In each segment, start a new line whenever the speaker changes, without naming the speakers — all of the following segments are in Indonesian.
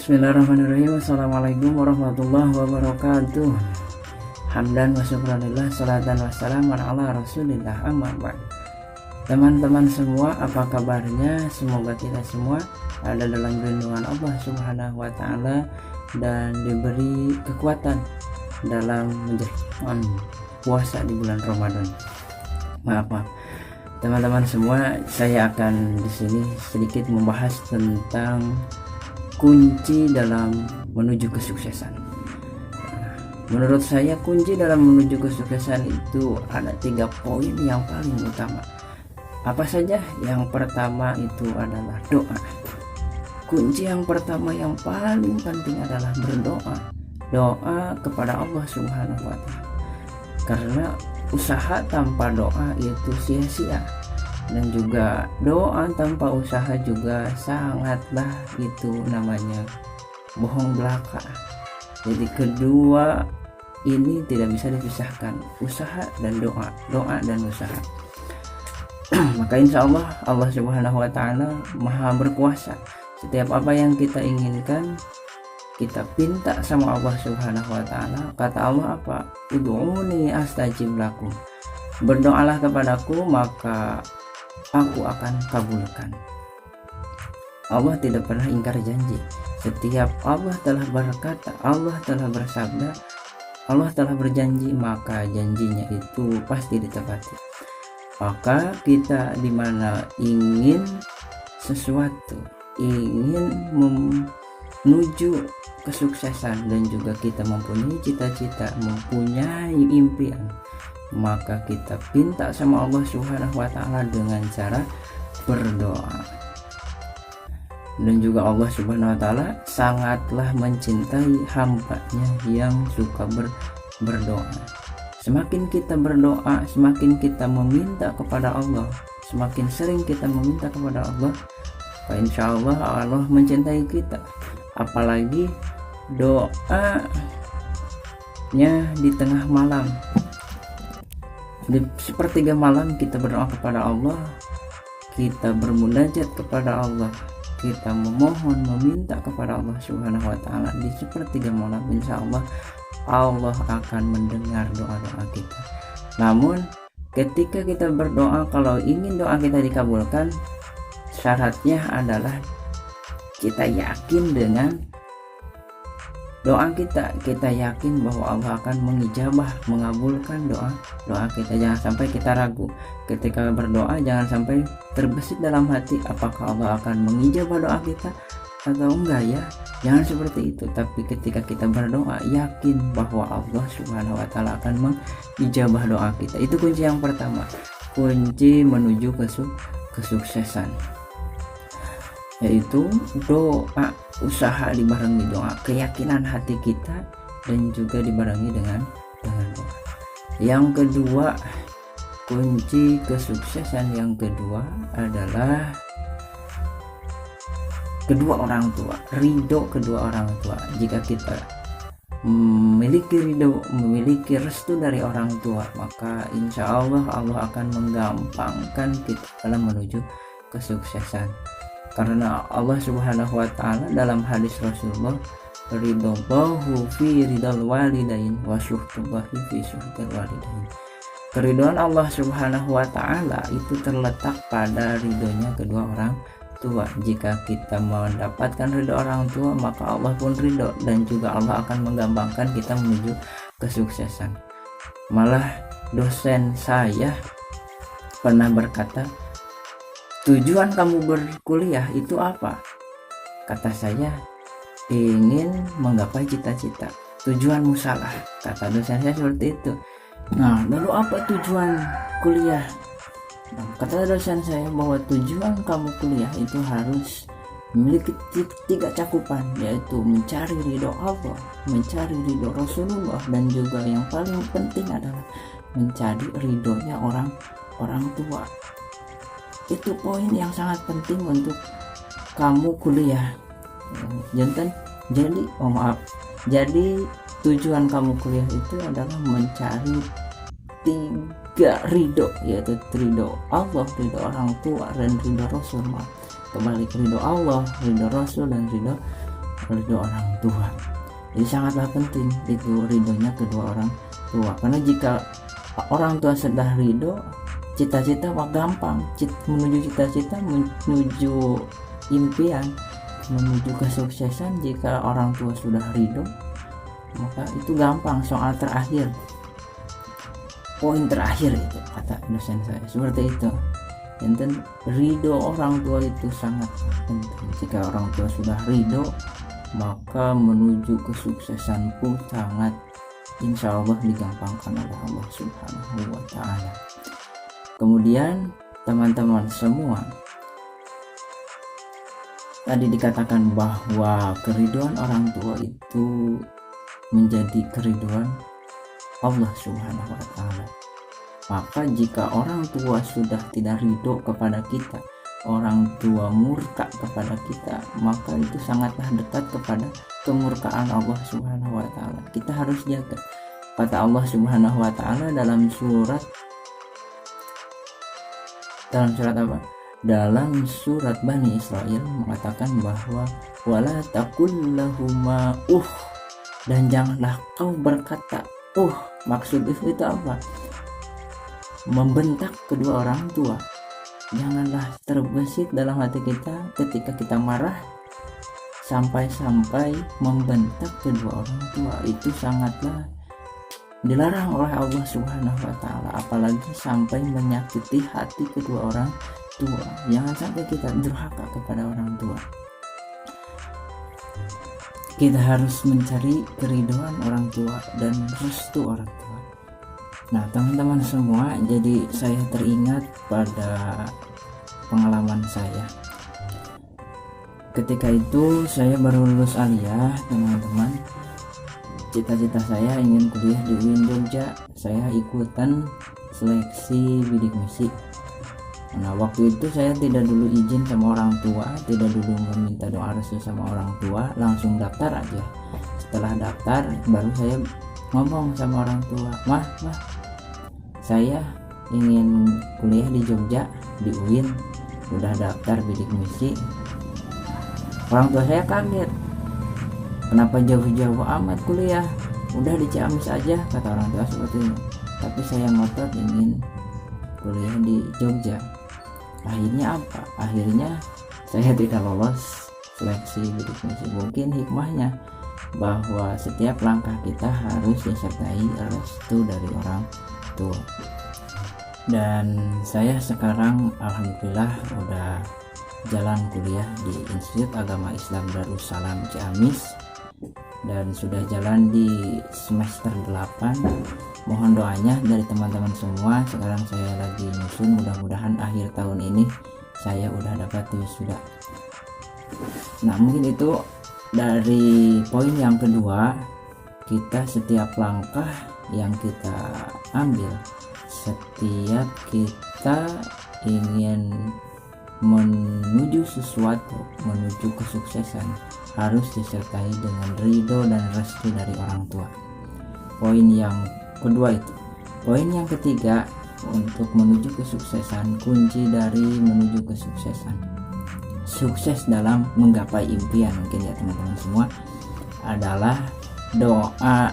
Bismillahirrahmanirrahim. Assalamualaikum warahmatullahi wabarakatuh. Hamdan wa syukranillah, salatan wassalamu ala rasulillah, amma ba'd. Teman-teman semua, apa kabarnya? Semoga kita semua ada dalam lindungan Allah Subhanahu wa ta'ala dan diberi kekuatan dalam menjalankan puasa di bulan Ramadan. Maaf. Teman-teman semua, saya akan di sini sedikit membahas tentang kunci dalam menuju kesuksesan. Menurut saya kunci dalam menuju kesuksesan itu ada 3 poin yang paling utama. Apa saja? Yang pertama itu adalah doa. Kunci yang pertama yang paling penting adalah berdoa. Doa kepada Allah Subhanahu wa ta'ala. Karena usaha tanpa doa itu sia-sia. Dan juga doa tanpa usaha juga sangatlah itu namanya bohong belaka. Jadi kedua ini tidak bisa dipisahkan, usaha dan doa dan usaha. Maka insya Allah Allah Subhanahu wa ta'ala maha berkuasa. Setiap apa yang kita inginkan kita pinta sama Allah Subhanahu wa ta'ala. Kata Allah apa? Ud'uni astajib lakum. Berdoalah kepadaku maka aku akan kabulkan. Allah tidak pernah ingkar janji. Setiap Allah telah berkata, Allah telah bersabda, Allah telah berjanji, maka janjinya itu pasti ditepati. Maka kita dimana ingin sesuatu, ingin menuju kesuksesan dan juga kita mempunyai cita-cita, mempunyai impian, maka kita pinta sama Allah Subhanahu wa ta'ala dengan cara berdoa. Dan juga Allah Subhanahu wa ta'ala sangatlah mencintai hambanya yang suka berdoa. Semakin kita berdoa, semakin kita meminta kepada Allah, semakin sering kita meminta kepada Allah, maka insya Allah Allah mencintai kita. Apalagi doanya di tengah malam, di sepertiga malam kita berdoa kepada Allah, kita bermunajat kepada Allah, kita memohon meminta kepada Allah Subhanahu wa ta'ala di sepertiga malam, insya Allah Allah akan mendengar doa-doa kita. Namun ketika kita berdoa, kalau ingin doa kita dikabulkan, syaratnya adalah kita yakin dengan doa kita yakin bahwa Allah akan mengijabah, mengabulkan doa kita. Jangan sampai kita ragu ketika berdoa, jangan sampai terbesit dalam hati apakah Allah akan mengijabah doa kita atau enggak ya. Jangan seperti itu, tapi ketika kita berdoa yakin bahwa Allah Subhanahu wa ta'ala akan mengijabah doa kita. Itu kunci yang pertama, kunci menuju kesuksesan, yaitu doa. Usaha dibarengi doa, keyakinan hati kita dan juga dibarengi dengan doa. Yang kedua, kunci kesuksesan yang kedua adalah kedua orang tua, ridho kedua orang tua. Jika kita memiliki ridho, memiliki restu dari orang tua, maka insya Allah Allah akan menggampangkan kita dalam menuju kesuksesan. Karena Allah Subhanahu wa ta'ala dalam hadis Rasulullah, ridallahu fi ridal walidain wa syuhtullahi fi syuhtil walidain. Keridhaan Allah Subhanahu wa ta'ala itu terletak pada ridhonya kedua orang tua. Jika kita mendapatkan ridho orang tua, maka Allah pun ridho dan juga Allah akan menggampangkan kita menuju kesuksesan. Malah dosen saya pernah berkata, tujuan kamu berkuliah itu apa? Kata saya, ingin menggapai cita-cita. Tujuanmu salah, kata dosen saya seperti itu. Nah, lalu apa tujuan kuliah? Nah, kata dosen saya bahwa tujuan kamu kuliah itu harus memiliki 3 cakupan, yaitu mencari ridho Allah, mencari ridho Rasulullah, dan juga yang paling penting adalah mencari ridhonya orang tua. Itu poin yang sangat penting untuk kamu kuliah. Jadi tujuan kamu kuliah itu adalah mencari 3 ridho, yaitu ridho Allah, ridho orang tua, dan ridho Rasul. Kembali ke ridho Allah, ridho Rasul, dan ridho ridho orang tua. Jadi sangatlah penting itu ridhonya kedua orang tua, karena jika orang tua sudah ridho, cita-cita mah gampang, menuju cita-cita, menuju impian, menuju kesuksesan. Jika orang tua sudah ridho, maka itu gampang. Soal terakhir, poin terakhir itu kata dosen saya seperti itu. Dan ridho orang tua itu sangat penting. Jika orang tua sudah ridho, maka menuju kesuksesan pun sangat insya Allah digampangkan oleh Allah Subhanahu wa Ta'ala. Kemudian teman-teman semua, tadi dikatakan bahwa keriduan orang tua itu menjadi keriduan Allah Subhanahu wa Ta'ala. Maka jika orang tua sudah tidak ridho kepada kita, orang tua murka kepada kita, maka itu sangatlah dekat kepada kemurkaan Allah Subhanahu wa Ta'ala. Kita harus jaga. Kata Allah Subhanahu wa Ta'ala dalam surat apa? Dalam surat Bani Israel mengatakan bahwa wala taqul lahuma dan janganlah kau berkata Maksud itu apa? Membentak kedua orang tua. Janganlah terbesit dalam hati kita ketika kita marah sampai-sampai membentak kedua orang tua. Itu sangatlah dilarang oleh Allah Subhanahu wa Ta'ala, apalagi sampai menyakiti hati kedua orang tua. Jangan sampai kita durhaka kepada orang tua. Kita harus mencari keridhaan orang tua dan restu orang tua. Nah teman-teman semua, jadi saya teringat pada pengalaman saya. Ketika itu saya baru lulus aliyah, teman-teman. Cita-cita saya ingin kuliah di UIN Jogja. Saya ikutan seleksi bidik misi. Nah waktu itu saya tidak dulu izin sama orang tua, tidak dulu meminta doa restu sama orang tua, langsung daftar aja. Setelah daftar baru saya ngomong sama orang tua, mah saya ingin kuliah di Jogja di UIN, udah daftar bidik misi. Orang tua saya kaget, kenapa jauh-jauh amat kuliah, udah di Ciamis aja, kata orang tua seperti itu. Tapi saya ngotot ingin kuliah di Jogja. Akhirnya apa? Akhirnya saya tidak lolos seleksi bidik misi. Mungkin hikmahnya bahwa setiap langkah kita harus disertai restu dari orang tua. Dan saya sekarang alhamdulillah udah jalan kuliah di Institut Agama Islam Darussalam Ciamis dan sudah jalan di semester 8. Mohon doanya dari teman-teman semua. Sekarang saya lagi nyusun, mudah-mudahan akhir tahun ini saya udah dapat wisuda. Nah mungkin itu dari poin yang kedua. Kita setiap langkah yang kita ambil, setiap kita ingin menuju sesuatu, menuju kesuksesan, harus disertai dengan ridho dan restu dari orang tua. Poin yang kedua itu. Poin yang ketiga, untuk menuju kesuksesan, kunci dari menuju kesuksesan, sukses dalam menggapai impian mungkin ya teman-teman semua, adalah doa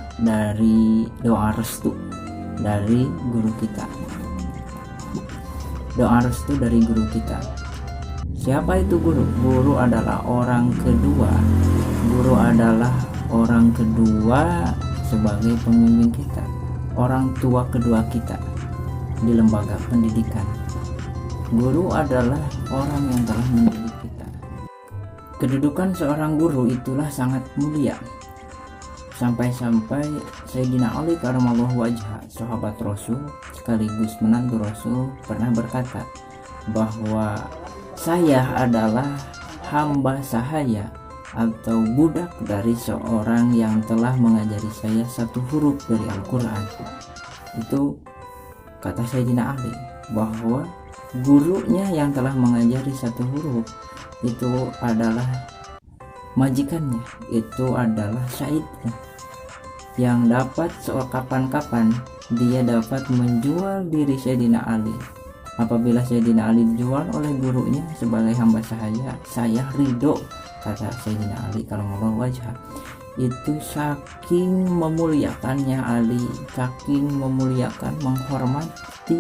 restu dari guru kita. Doa restu dari guru kita. Siapa itu guru? Guru adalah orang kedua. Guru adalah orang kedua sebagai pembimbing kita, orang tua kedua kita di lembaga pendidikan. Guru adalah orang yang telah mendidik kita. Kedudukan seorang guru itulah sangat mulia. Sampai-sampai Sayyidina Ali karramallahu wajhah, sahabat Rasul sekaligus menantu Rasul, pernah berkata bahwa saya adalah hamba sahaya atau budak dari seorang yang telah mengajari saya satu huruf dari Al-Quran. Itu kata Sayyidina Ali, bahwa gurunya yang telah mengajari satu huruf itu adalah majikannya, itu adalah syaitnya, yang dapat kapan-kapan dia dapat menjual diri Sayyidina Ali. Apabila Sayyidina Ali dijual oleh gurunya sebagai hamba sahaya, saya ridho kata Sayyidina Ali karamallahu wajhah, itu saking memuliakannya Ali, saking memuliakan, menghormati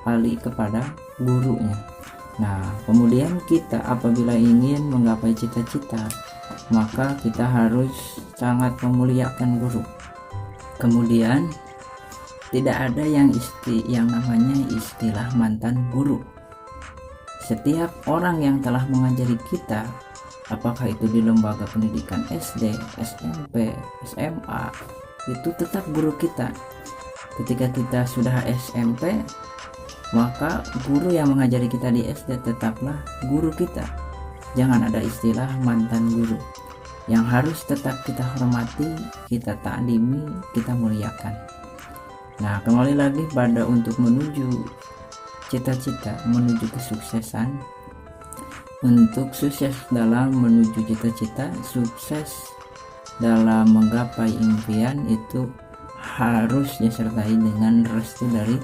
Ali kepada gurunya. Nah, kemudian kita apabila ingin menggapai cita-cita, maka kita harus sangat memuliakan guru. Kemudian tidak ada yang namanya istilah mantan guru. Setiap orang yang telah mengajari kita, apakah itu di lembaga pendidikan SD, SMP, SMA, itu tetap guru kita. Ketika kita sudah SMP, maka guru yang mengajari kita di SD tetaplah guru kita. Jangan ada istilah mantan guru. Yang harus tetap kita hormati, kita taklimi, kita muliakan. Nah, kembali lagi pada untuk menuju cita-cita, menuju kesuksesan. Untuk sukses dalam menuju cita-cita, sukses dalam menggapai impian, itu harus disertai dengan restu dari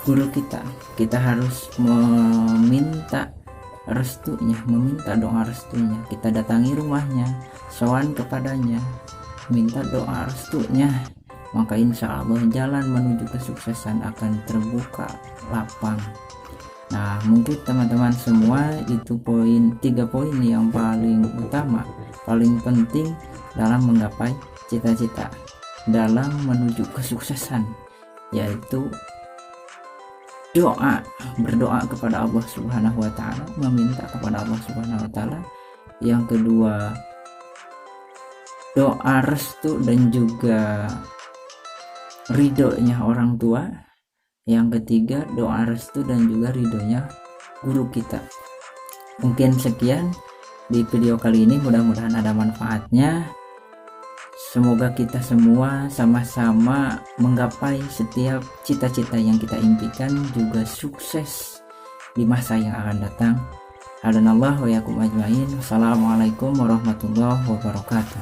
guru kita. Kita harus meminta restunya, meminta doa restunya. Kita datangi rumahnya, sowan kepadanya, minta doa restunya, maka insya Allah jalan menuju kesuksesan akan terbuka lapang. Nah, mungkin teman-teman semua itu 3 poin yang paling utama, paling penting dalam menggapai cita-cita, dalam menuju kesuksesan, yaitu doa, berdoa kepada Allah Subhanahu wa taala, meminta kepada Allah Subhanahu wa taala. Yang kedua, doa restu dan juga ridhonya orang tua. Yang ketiga, doa restu dan juga ridhonya guru kita. Mungkin sekian di video kali ini, mudah-mudahan ada manfaatnya. Semoga kita semua sama-sama menggapai setiap cita-cita yang kita impikan, juga sukses di masa yang akan datang. Hadanallahu wa yakum ajmain. Wassalamualaikum warahmatullahi wabarakatuh.